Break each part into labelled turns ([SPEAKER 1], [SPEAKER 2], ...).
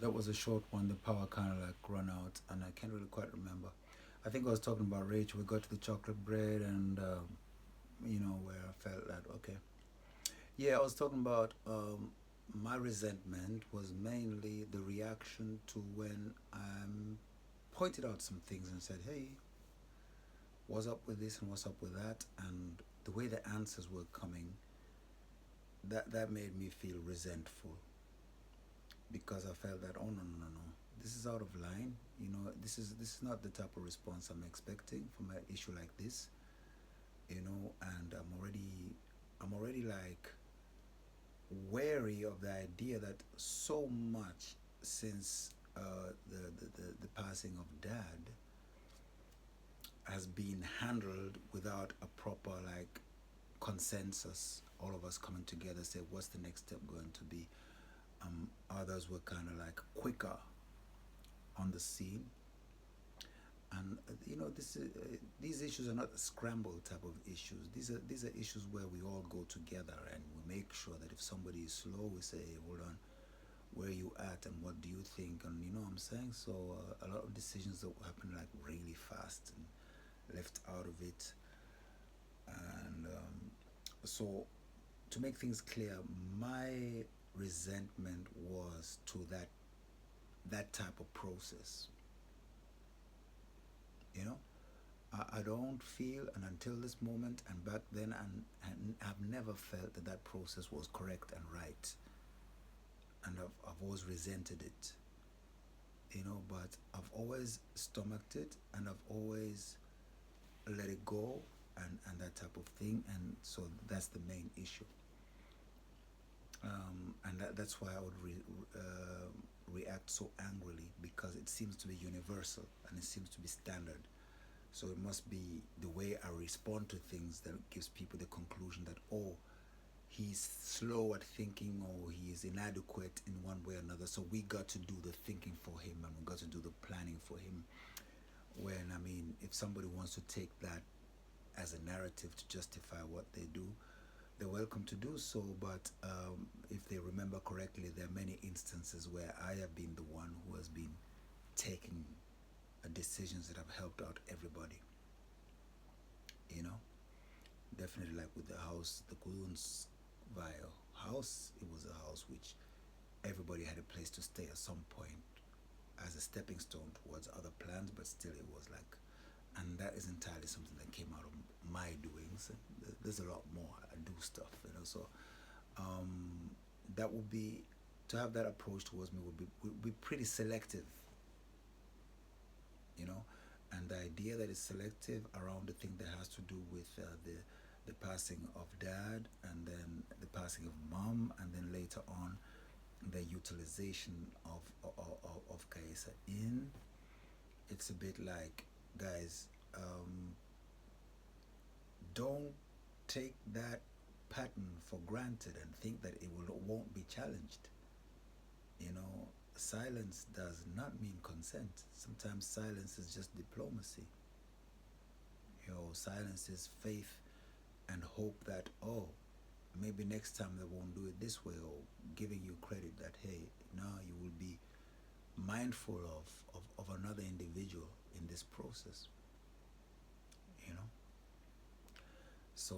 [SPEAKER 1] that was a short one. The power kind of like run out, and I can't really quite remember. I think I was talking about Rachel. We got to the chocolate bread, and where I felt that okay. Yeah, I was talking about my resentment was mainly the reaction to when I pointed out some things and said, "Hey, what's up with this and what's up with that?" And the way the answers were coming, that made me feel resentful because I felt that, oh no no no no, this is out of line. This is not the type of response I'm expecting from an issue like this. And I'm already like wary of the idea that so much since the passing of dad has been handled without a proper like consensus. All of us coming together say what's the next step going to be. Others were kind of like quicker on the scene, and these issues are not a scramble type of issues. These are issues where we all go together and we make sure that if somebody is slow, we say, hey, hold on, where are you at and what do you think, and you know what I'm saying. So a lot of decisions that happen like really fast and left out of it. And so to make things clear, my resentment was to that type of process. You know, I don't feel, and until this moment, and back then, and I've never felt that that process was correct and right, and I've always resented it. But I've always stomached it, and I've always let it go, and that type of thing, and so that's the main issue. And that's why I would react so angrily because it seems to be universal and it seems to be standard. So it must be the way I respond to things that gives people the conclusion that, oh, he's slow at thinking or he is inadequate in one way or another. So we got to do the thinking for him and we got to do the planning for him. When, I mean, if somebody wants to take that as a narrative to justify what they do, they're welcome to do so. But if they remember correctly, there are many instances where I have been the one who has been taking decisions that have helped out everybody. You know, definitely like with the house, the Kulun's Vile house. It was a house which everybody had a place to stay at some point as a stepping stone towards other plans, but still it was like, and that is entirely something that came out of my doings. There's a lot more. I do stuff, so that would be, to have that approach towards me would be pretty selective, you know, and the idea that it's selective around the thing that has to do with the passing of dad and then the passing of mom and then later on the utilization of Kaisa in, it's a bit like, guys, don't take that pattern for granted and think that won't be challenged. Silence does not mean consent. Sometimes silence is just diplomacy. Silence is faith and hope that, oh, maybe next time they won't do it this way, or giving you credit that, hey, now you will be mindful of another individual in this process. you know so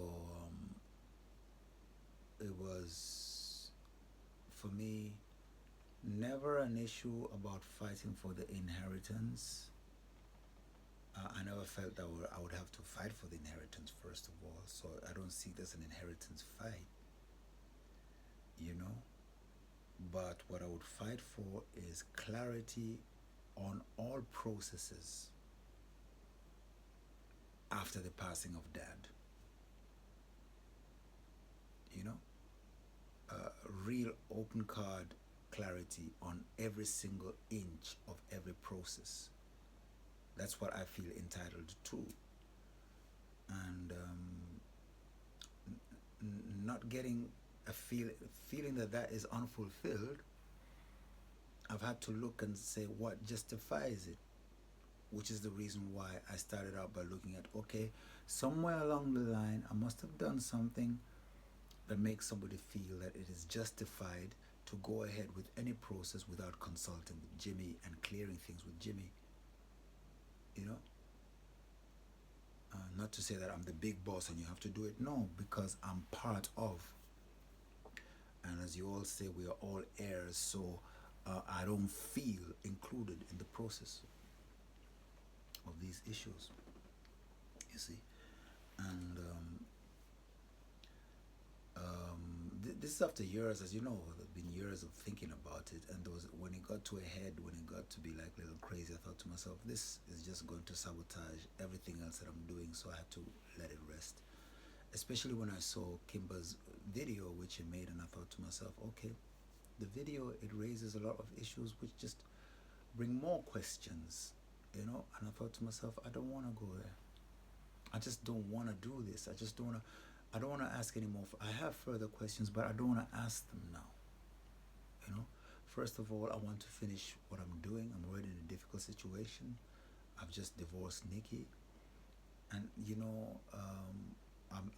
[SPEAKER 1] it was, for me, never an issue about fighting for the inheritance. I never felt that I would have to fight for the inheritance, first of all, so I don't see it as an inheritance fight, you know. But what I would fight for is clarity on all processes after the passing of dad, you know. Real open card clarity on every single inch of every process. That's what I feel entitled to. And not getting a feeling that is unfulfilled, I've had to look and say what justifies it, which is the reason why I started out by looking at, okay, somewhere along the line I must have done something that makes somebody feel that it is justified to go ahead with any process without consulting with Jimmy and clearing things with Jimmy. You know, not to say that I'm the big boss and you have to do it. No, because I'm part of. And as you all say, we are all heirs, so I don't feel included in the process of these issues. You see, and this is after years, as you know, there's been years of thinking about it, and there was, when it got to a head, when it got to be like a little crazy, I thought to myself, this is just going to sabotage everything else that I'm doing, so I had to let it rest. Especially when I saw Kimber's video, which he made, and I thought to myself, okay, the video, it raises a lot of issues which just bring more questions, you know, and I thought to myself, I don't want to go there. I just don't want to do this. I don't want to ask anymore. I have further questions, but I don't want to ask them now. You know, first of all, I want to finish what I'm doing. I'm already in a difficult situation. I've just divorced Nikki, and you know,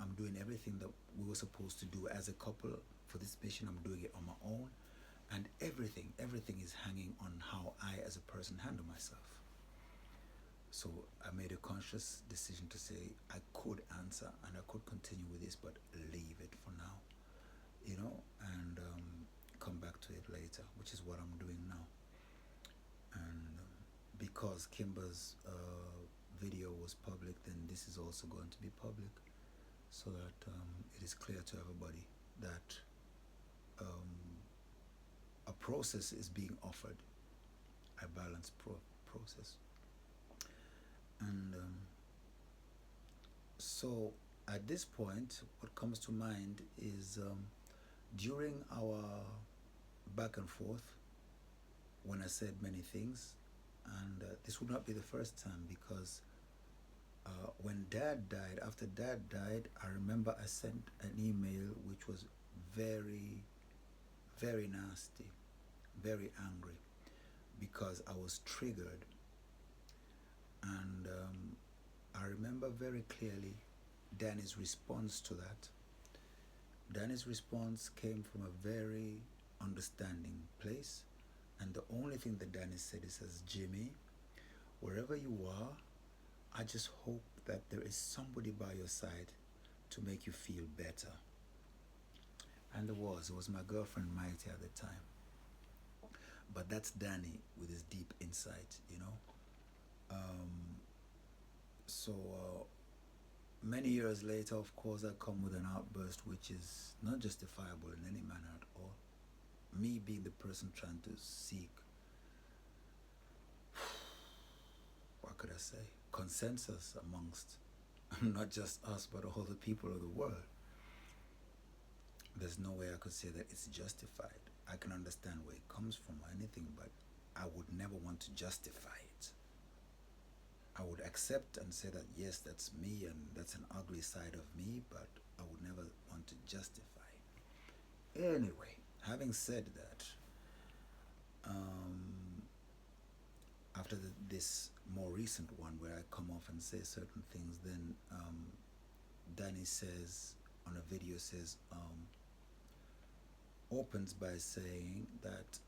[SPEAKER 1] I'm doing everything that we were supposed to do as a couple for this mission. I'm doing it on my own, and everything is hanging on how I, as a person, handle myself. So I made a conscious decision to say I could answer and I could continue with this, but leave it for now, you know, and come back to it later, which is what I'm doing now. And because Kimber's video was public, then this is also going to be public, so that it is clear to everybody that a process is being offered, a balanced process. And so at this point, what comes to mind is during our back and forth, when I said many things, and this would not be the first time, because when Dad died, after Dad died, I remember I sent an email which was very, very nasty, very angry, because I was triggered. And I remember very clearly Danny's response to that. Danny's response came from a very understanding place, and the only thing that Danny said is, says, Jimmy, wherever you are, I just hope that there is somebody by your side to make you feel better. And it was my girlfriend Mighty at the time. But that's Danny with his deep insight, you know. So many years later, of course, I come with an outburst which is not justifiable in any manner at all. Me being the person trying to seek, what could I say, consensus amongst not just us, but all the people of the world. There's no way I could say that it's justified. I can understand where it comes from or anything, but I would never want to justify it. I would accept and say that yes, that's me and that's an ugly side of me, but I would never want to justify it. Anyway, having said that, after this more recent one where I come off and say certain things, then Danny says on a video, says, opens by saying that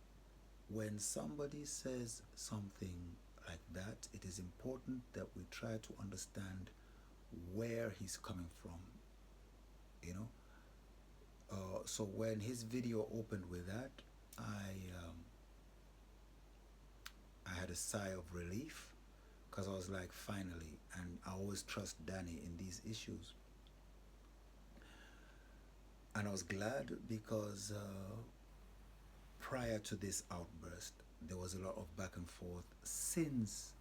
[SPEAKER 1] when somebody says something like that, it is important that we try to understand where he's coming from, you know. So when his video opened with that, I had a sigh of relief, because I was like, finally. And I always trust Danny in these issues, and I was glad because prior to this outburst, there was a lot of back and forth since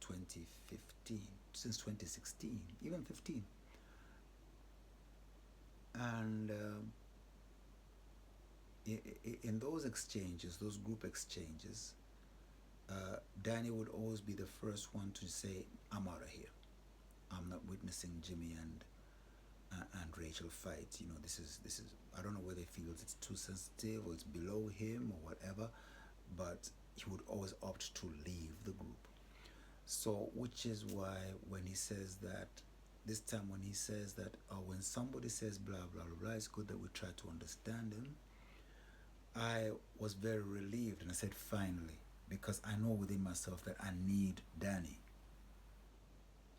[SPEAKER 1] 2015, since 2016, even 15. And in those exchanges, those group exchanges, Danny would always be the first one to say, I'm out of here. I'm not witnessing Jimmy and Rachel fight. You know, this is I don't know whether he feels it's too sensitive or it's below him or whatever, but he would always opt to leave the group. So which is why when he says that, this time when he says that, when somebody says blah blah blah, it's good that we try to understand him. I was very relieved and I said, finally, because I know within myself that I need Danny.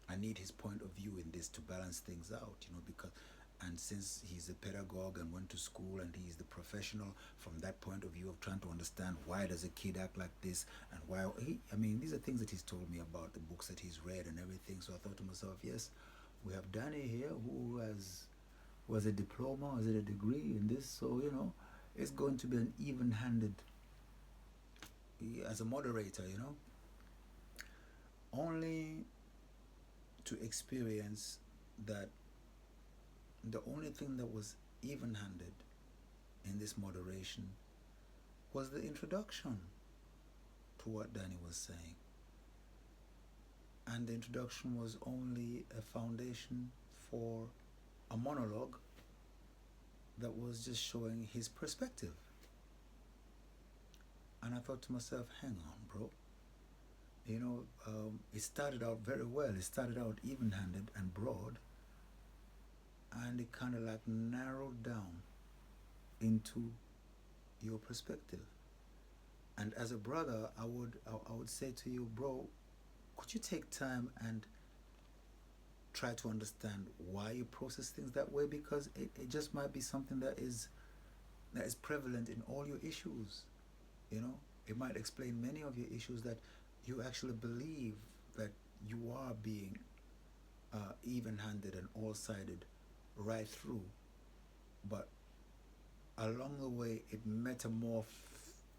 [SPEAKER 1] I need his point of view in this to balance things out, because and since he's a pedagogue and went to school and he's the professional from that point of view of trying to understand why does a kid act like this and why these are things that he's told me about the books that he's read and everything. So I thought to myself, yes, we have Danny here who has a diploma, has a degree in this, so it's going to be an even-handed as a moderator, only to experience that the only thing that was even-handed in this moderation was the introduction to what Danny was saying. And the introduction was only a foundation for a monologue that was just showing his perspective. And I thought to myself, hang on, bro. It started out very well. It started out even-handed and broad, and it kind of like narrowed down into your perspective. And as a brother, I would say to you, bro, could you take time and try to understand why you process things that way? Because it just might be something that is prevalent in all your issues. It might explain many of your issues, that you actually believe that you are being even-handed and all-sided right through, but along the way it metamorphed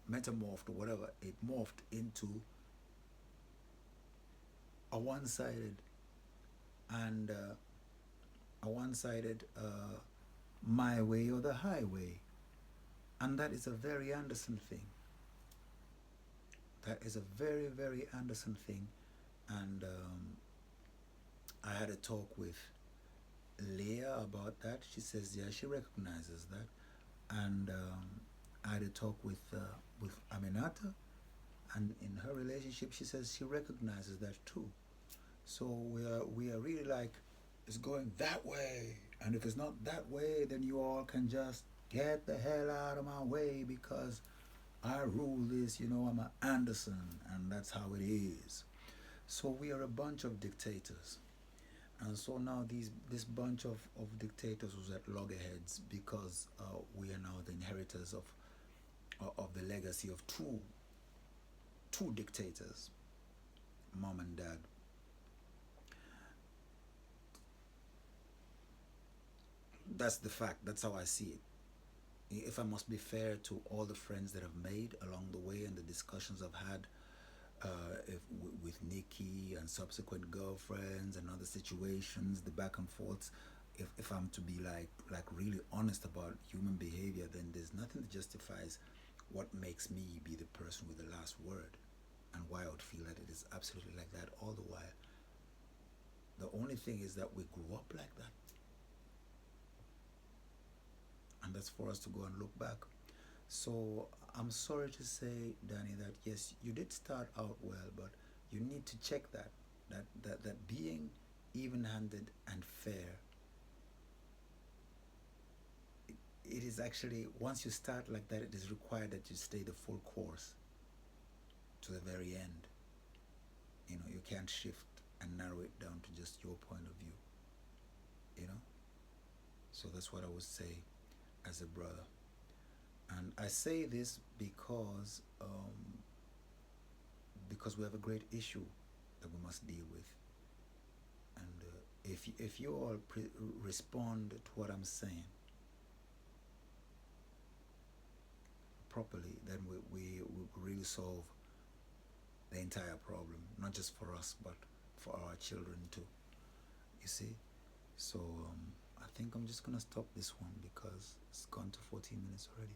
[SPEAKER 1] or whatever, it morphed into a one-sided and my way or the highway. And that is a very Anderson thing. That is a very, very Anderson thing. And I had a talk with Leah about that. She says, yeah, she recognizes that. And I had a talk with Aminata, and in her relationship, she says she recognizes that too. So we are really like, it's going that way, and if it's not that way, then you all can just get the hell out of my way, because I rule this. I'm an Anderson, and that's how it is. So we are a bunch of dictators. And so now this bunch of dictators was at loggerheads, because we are now the inheritors of the legacy of two dictators, mom and dad. That's the fact. That's how I see it. If I must be fair to all the friends that I've made along the way and the discussions I've had with Nikki and subsequent girlfriends and other situations, the back and forths, if I'm to be like really honest about human behavior, then there's nothing that justifies what makes me be the person with the last word, and why I would feel that it is absolutely like that all the while. The only thing is that we grew up like that. And that's for us to go and look back. So I'm sorry to say, Danny, that yes, you did start out well, but you need to check that being even-handed and fair, it is actually, once you start like that, it is required that you stay the full course to the very end. You can't shift and narrow it down to just your point of view. So that's what I would say as a brother. And I say this because we have a great issue that we must deal with. And if you all respond to what I'm saying properly, then we really solve the entire problem, not just for us, but for our children too. You see? So I think I'm just going to stop this one, because it's gone to 14 minutes already.